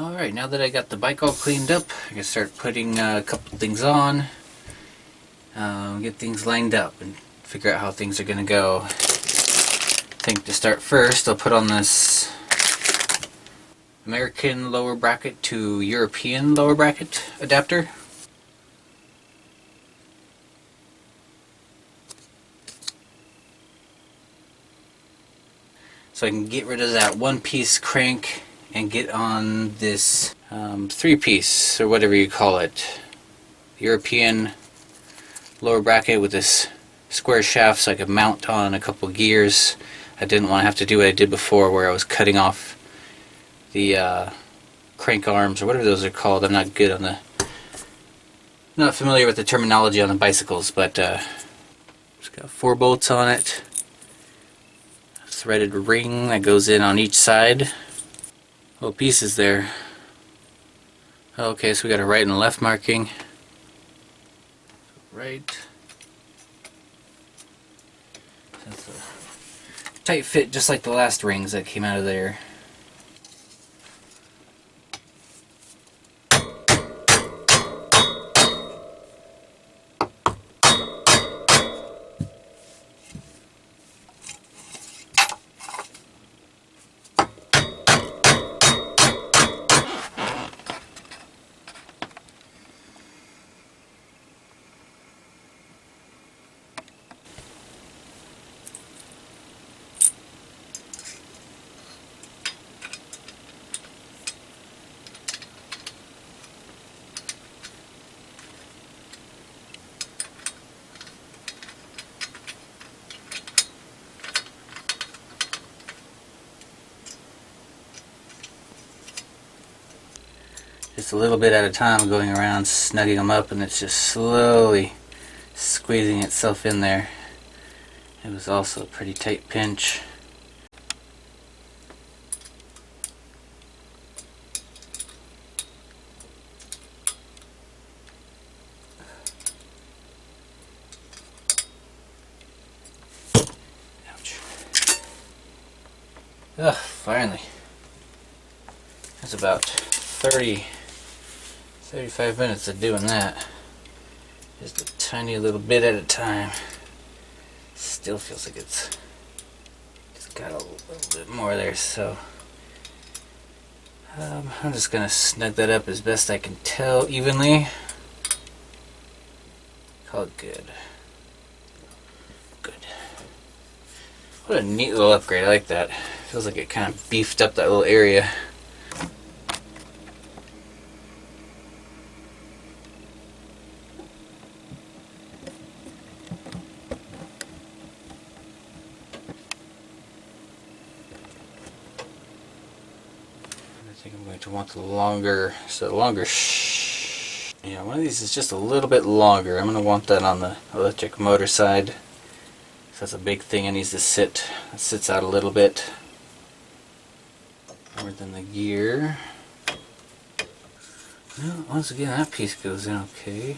Alright, now that I got the bike all cleaned up, I can start putting a couple things on, get things lined up, and figure out how things are going to go. I think to start first, I'll put on this American lower bracket to European lower bracket adapter. So I can get rid of that one-piece crank and get on this three-piece, or whatever you call it, European lower bracket with this square shaft so I could mount on a couple gears. I didn't want to have to do what I did before where I was cutting off the crank arms, or whatever those are called. I'm not good on the... not familiar with the terminology on the bicycles, but it's got 4 bolts on it. Threaded ring that goes in on each side. Little pieces there. Okay, so we got a right and left marking. Right. That's a tight fit, just like the last rings that came out of there. Just a little bit at a time, going around snugging them up, and it's just slowly squeezing itself in there. It was also a pretty tight pinch. Ouch. Ugh, finally. That's about 35 minutes of doing that. Just a tiny little bit at a time. Still feels like it's got a little bit more there, so I'm just gonna snug that up as best I can tell evenly. Call it good. Good. What a neat little upgrade. I like that. Feels like it kind of beefed up that little area. I think I'm going to want the longer, yeah, one of these is just a little bit longer. I'm going to want that on the electric motor side. So that's a big thing. It needs to sit. It sits out a little bit more than the gear. Well, once again, that piece goes in okay.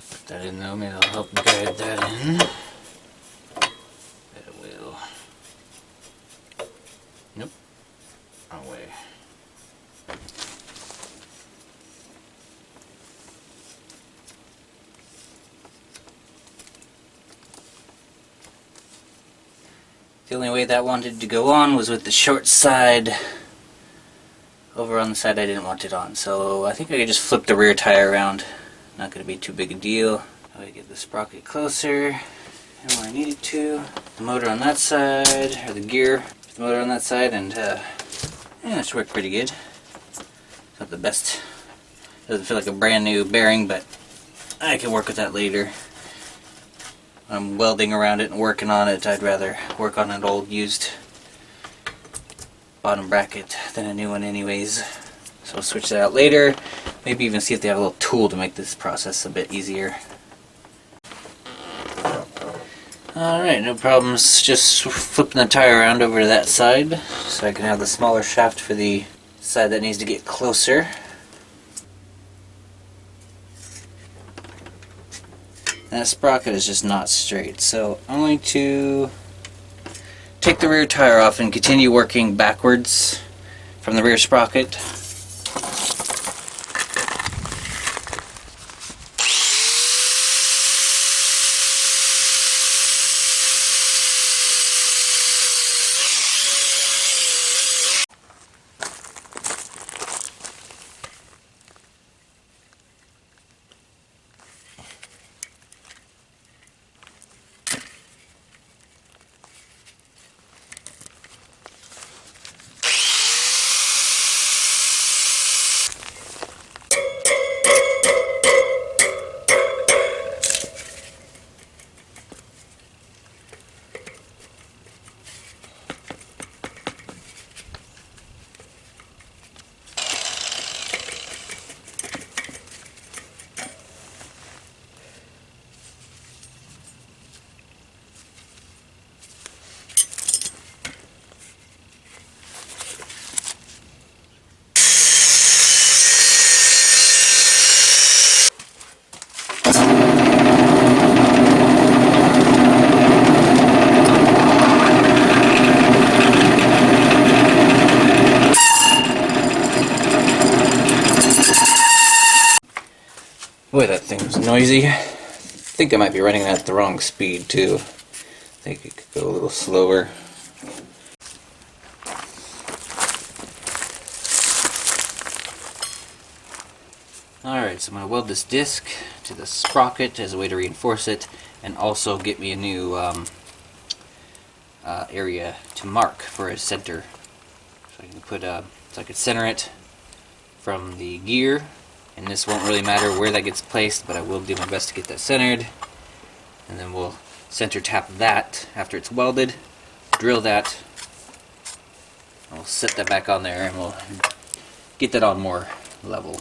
Put that in though. Maybe I'll help guide that in. That will. Nope. Wrong way. The only way that wanted to go on was with the short side over on the side I didn't want it on. So I think I could just flip the rear tire around. Not going to be too big a deal. I get the sprocket closer and where I need it to. The motor on that side, or the gear, the motor on that side, and yeah, that should work pretty good. It's not the best. Doesn't feel like a brand new bearing, but I can work with that later. I'm welding around it and working on it. I'd rather work on an old used bottom bracket than a new one anyways. So I'll switch that out later. Maybe even see if they have a little tool to make this process a bit easier. Alright, no problems. Just flipping the tire around over to that side so I can have the smaller shaft for the side that needs to get closer. That sprocket is just not straight, so I'm going to take the rear tire off and continue working backwards from the rear sprocket. Boy, that thing was noisy. I think I might be running it at the wrong speed too. I think it could go a little slower. Alright, so I'm going to weld this disc to the sprocket as a way to reinforce it, and also get me a new area to mark for a center. So I can put so I could center it from the gear, and this won't really matter where that gets placed, but I will do my best to get that centered. And then we'll center tap that after it's welded, drill that, and we'll set that back on there, and we'll get that on more level.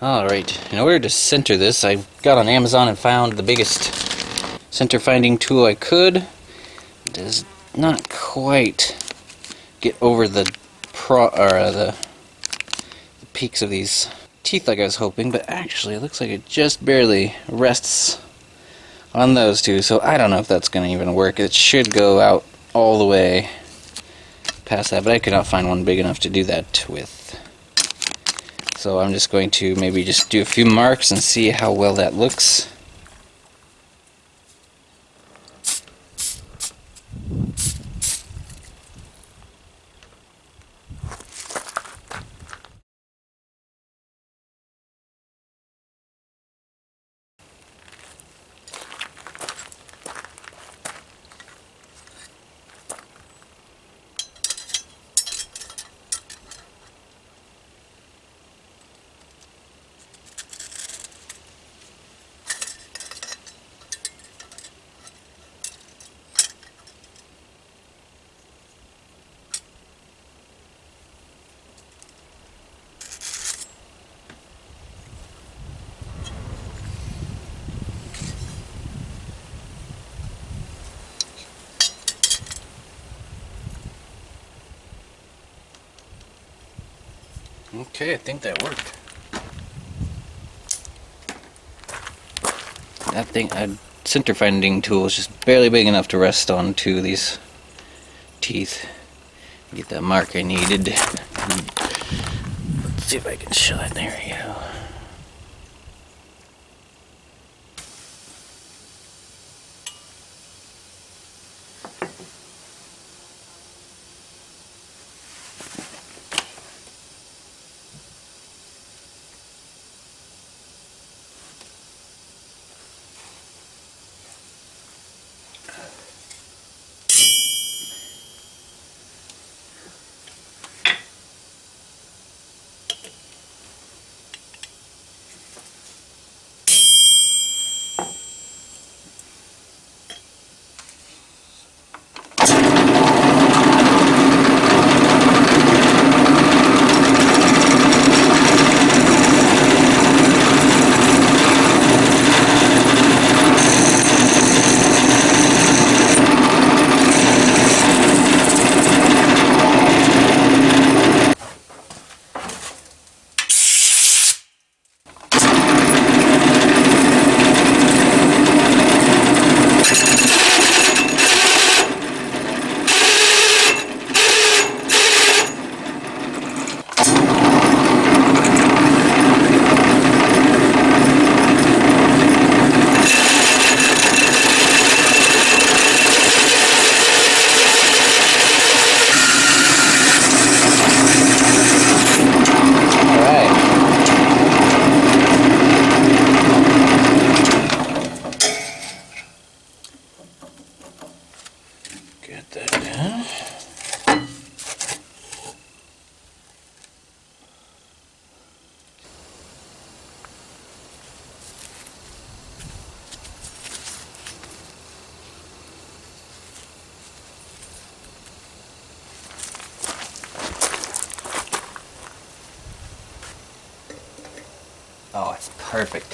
Alright, in order to center this, I got on Amazon and found the biggest center finding tool I could. It does not quite get over the peaks of these teeth like I was hoping, but actually it looks like it just barely rests on those two, so I don't know if that's going to even work. It should go out all the way past that, but I could not find one big enough to do that with. So I'm just going to maybe just do a few marks and see how well that looks. Okay, I think that worked. That thing, a center finding tool is just barely big enough to rest onto these teeth. Get that mark I needed. Let's see if I can show it. There we go. Oh, it's perfect.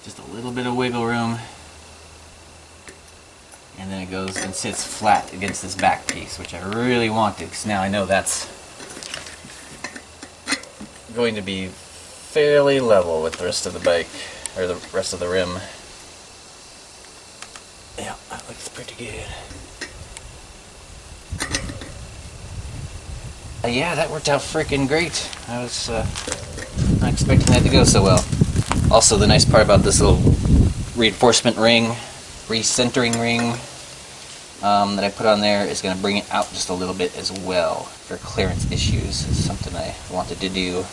Just a little bit of wiggle room, and then it goes and sits flat against this back piece, which I really wanted, because now I know that's going to be fairly level with the rest of the bike, or the rest of the rim. Yeah, that looks pretty good. Yeah, that worked out freaking great. I was not expecting that to go so well. Also, the nice part about this little reinforcement ring, recentering ring that I put on there is going to bring it out just a little bit as well for clearance issues. It's something I wanted to do.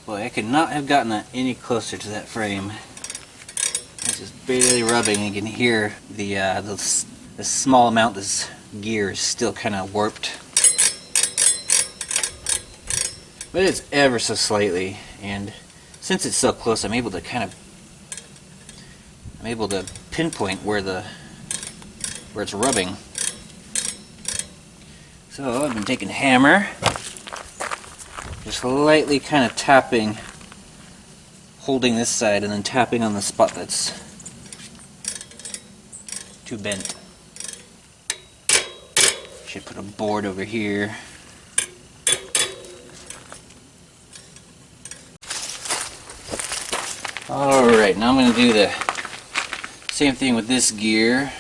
Boy, I could not have gotten that any closer to that frame. It's just barely rubbing, and you can hear the small amount this gear is still kind of warped. But it's ever so slightly, and since it's so close, I'm able to pinpoint where it's rubbing. So I've been taking a hammer, just lightly kind of tapping, holding this side, and then tapping on the spot that's too bent. Should put a board over here. Alright, now I'm going to do the same thing with this gear.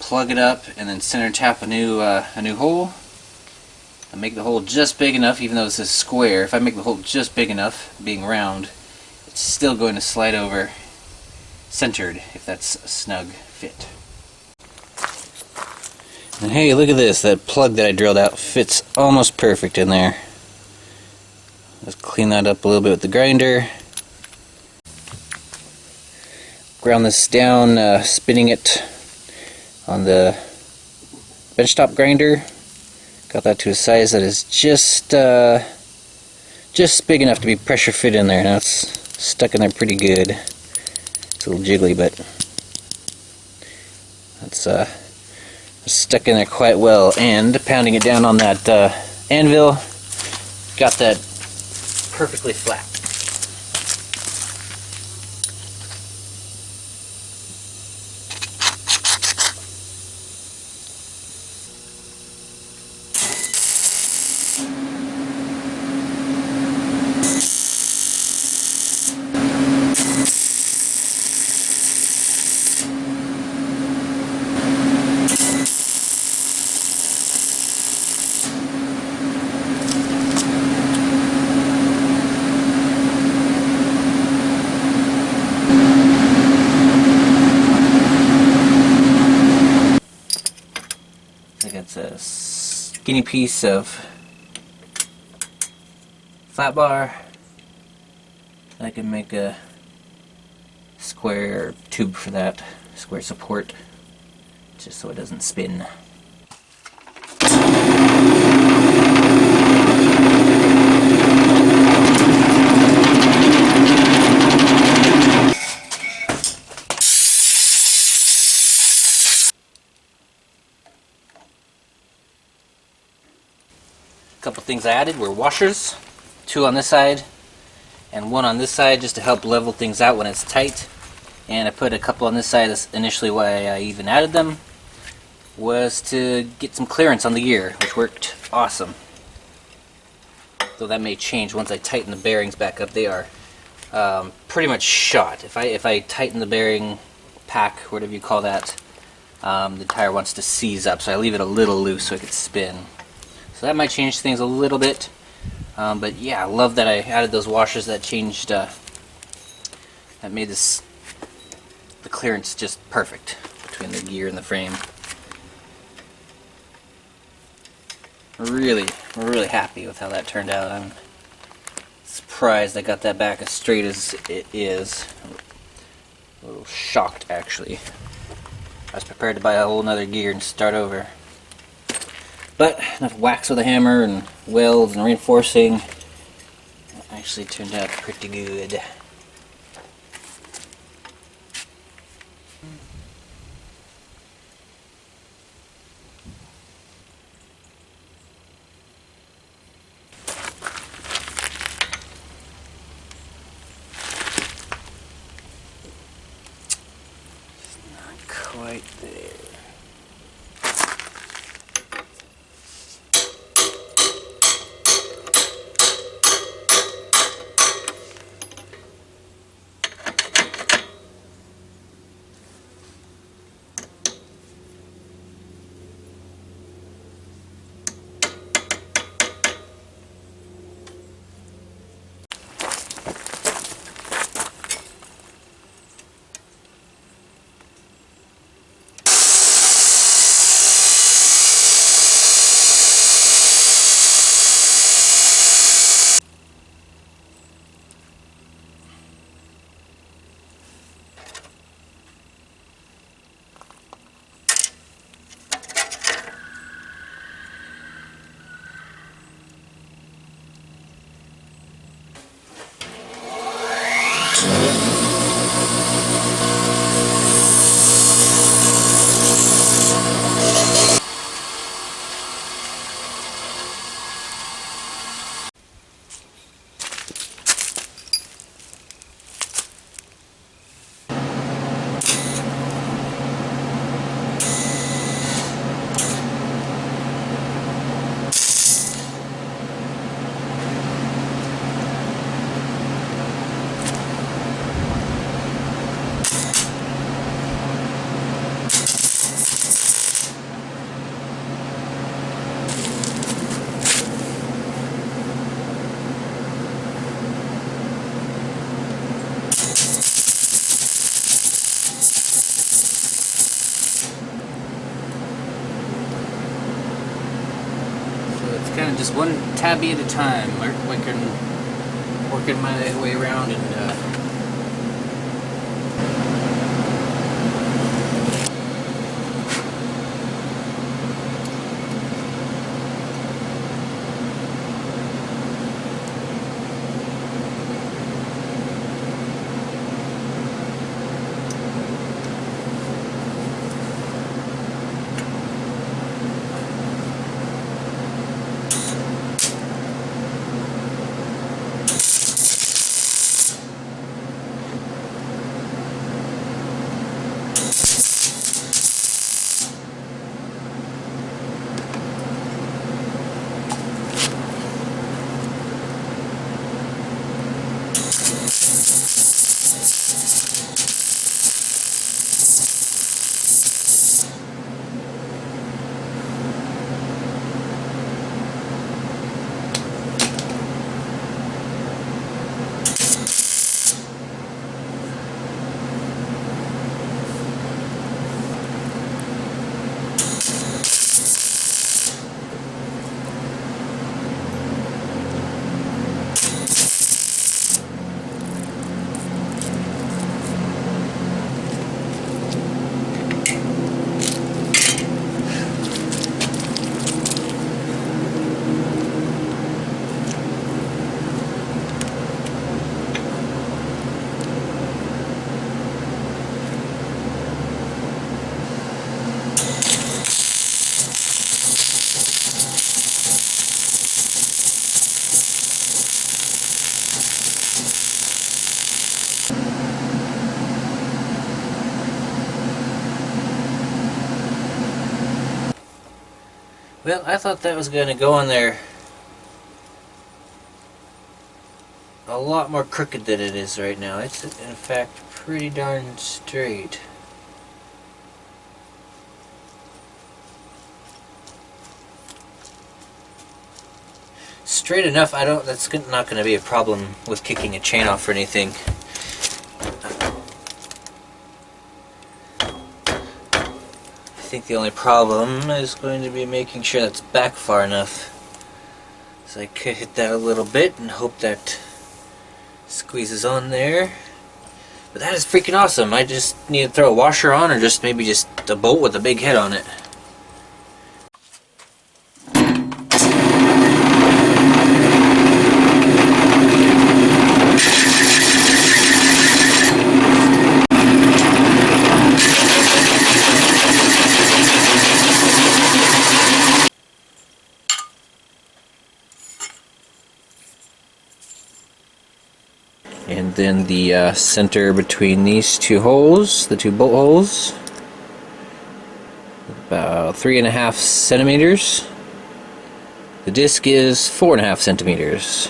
Plug it up and then center tap a new hole. I make the hole just big enough, even though this is square. If I make the hole just big enough, being round, it's still going to slide over centered if that's a snug fit. And hey, look at this. That plug that I drilled out fits almost perfect in there. Let's clean that up a little bit with the grinder. Ground this down, spinning it on the benchtop grinder. Got that to a size that is just big enough to be pressure fit in there. Now it's stuck in there pretty good. It's a little jiggly, but it's stuck in there quite well. And pounding it down on that anvil, got that perfectly flat. It's a skinny piece of flat bar. I can make a square tube for that, square support, just so it doesn't spin. Couple things I added were washers, 2 on this side and 1 on this side, just to help level things out when it's tight. And I put a couple on this side. That's initially why I even added them, was to get some clearance on the gear, which worked awesome. Though that may change once I tighten the bearings back up. They are pretty much shot. If I tighten the bearing pack, whatever you call that, the tire wants to seize up, so I leave it a little loose so it can spin. So that might change things a little bit, but yeah, I love that I added those washers. That changed, that made the clearance just perfect between the gear and the frame. really happy with how that turned out. I'm surprised I got that back as straight as it is. A little shocked, actually. I was prepared to buy a whole nother gear and start over. But enough whacks with a hammer and welds and reinforcing. It actually turned out pretty good. Quite there. Kind of just one tabby at a time, working my way around and well, I thought that was going to go in there a lot more crooked than it is right now. It's in fact pretty darn straight. Straight enough, that's not going to be a problem with kicking a chain off or anything. I think the only problem is going to be making sure that's back far enough. So I could hit that a little bit and hope that squeezes on there. But that is freaking awesome. I just need to throw a washer on, or just maybe just a bolt with a big head on it. And then the center between these two holes, the two bolt holes, about 3.5 centimeters. The disc is 4.5 centimeters.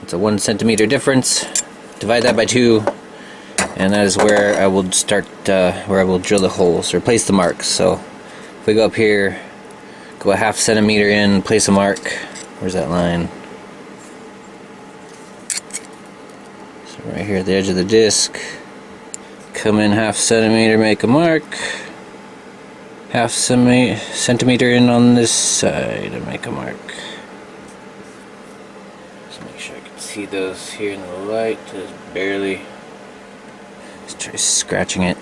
It's a 1 centimeter difference. Divide that by 2, and that is where I will start, where I will drill the holes, or place the marks. So if we go up here, go a 1/2 centimeter in, place a mark. Where's that line? Right here at the edge of the disc. Come in 1/2 centimeter, make a mark. 1/2 centimeter in on this side and make a mark. Just make sure I can see those here in the light. Just barely. Just try scratching it.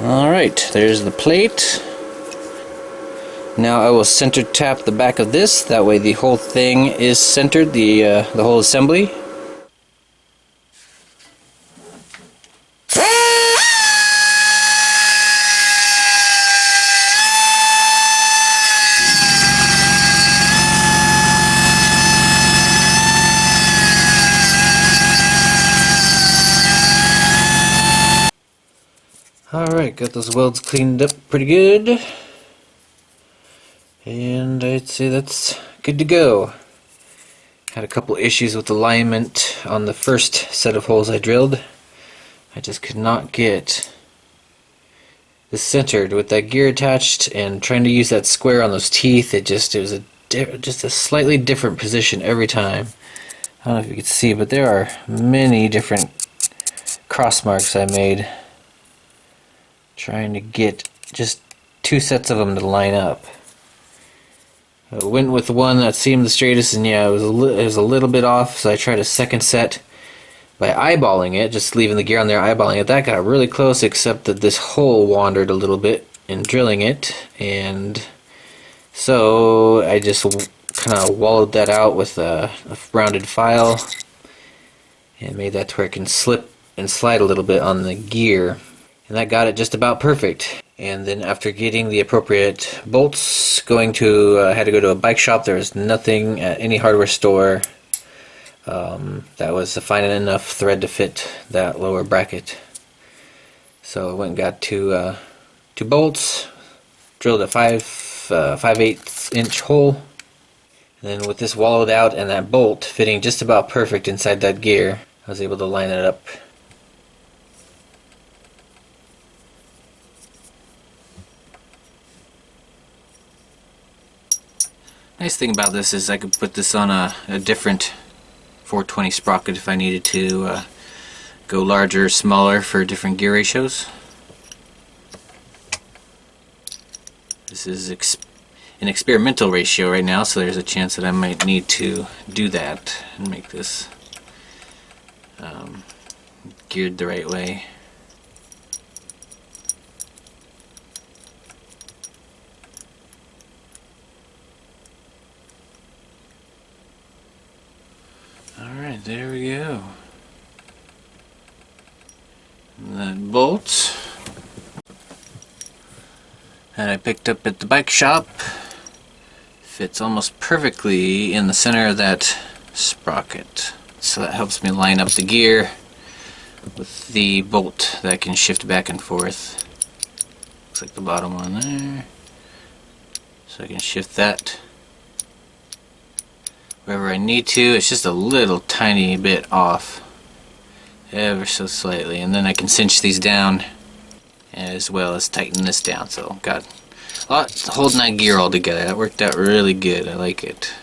Alright, there's the plate. Now I will center tap the back of this, that way the whole thing is centered, the whole assembly. Alright, got those welds cleaned up pretty good, and I'd say that's good to go. Had a couple issues with alignment on the first set of holes I drilled. I just could not get this centered with that gear attached, and trying to use that square on those teeth, it was just a slightly different position every time. I don't know if you can see, but there are many different cross marks I made trying to get just 2 sets of them to line up. I went with the one that seemed the straightest, and yeah, it was a little bit off, so I tried a second set by eyeballing it, just leaving the gear on there, eyeballing it. That got really close, except that this hole wandered a little bit in drilling it, and so I just kind of wallowed that out with a rounded file and made that to where it can slip and slide a little bit on the gear. And that got it just about perfect. And then after getting the appropriate bolts, I had to go to a bike shop. There was nothing at any hardware store that was a fine enough thread to fit that lower bracket. So I went and got two bolts, drilled a 5/8 inch hole, and then with this wallowed out and that bolt fitting just about perfect inside that gear, I was able to line it up. Nice thing about this is I could put this on a different 420 sprocket if I needed to go larger or smaller for different gear ratios. This is an experimental ratio right now, so there's a chance that I might need to do that and make this geared the right way. Alright, there we go. And that bolt that I picked up at the bike shop fits almost perfectly in the center of that sprocket. So that helps me line up the gear with the bolt that can shift back and forth. Looks like the bottom one there. So I can shift that wherever I need to. It's just a little tiny bit off, ever so slightly, and then I can cinch these down as well as tighten this down. So got a lot holding that gear all together. That worked out really good. I like it.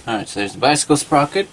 Alright, so there's the bicycle sprocket.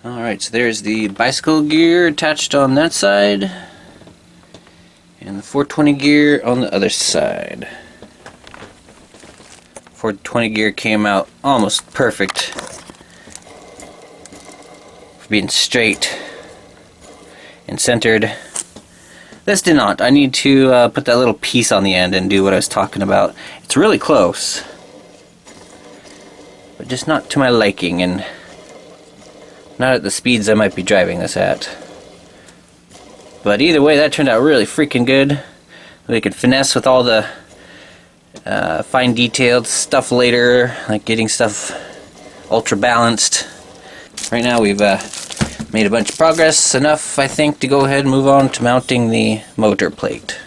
Alright, so there's the bicycle gear attached on that side, and the 420 gear on the other side. 420 gear came out almost perfect for being straight and centered. This did not. I need to put that little piece on the end and do what I was talking about. It's really close, but just not to my liking, and not at the speeds I might be driving this at. But either way, that turned out really freaking good. We could finesse with all the fine detailed stuff later, like getting stuff ultra balanced. Right now we've made a bunch of progress, enough I think to go ahead and move on to mounting the motor plate.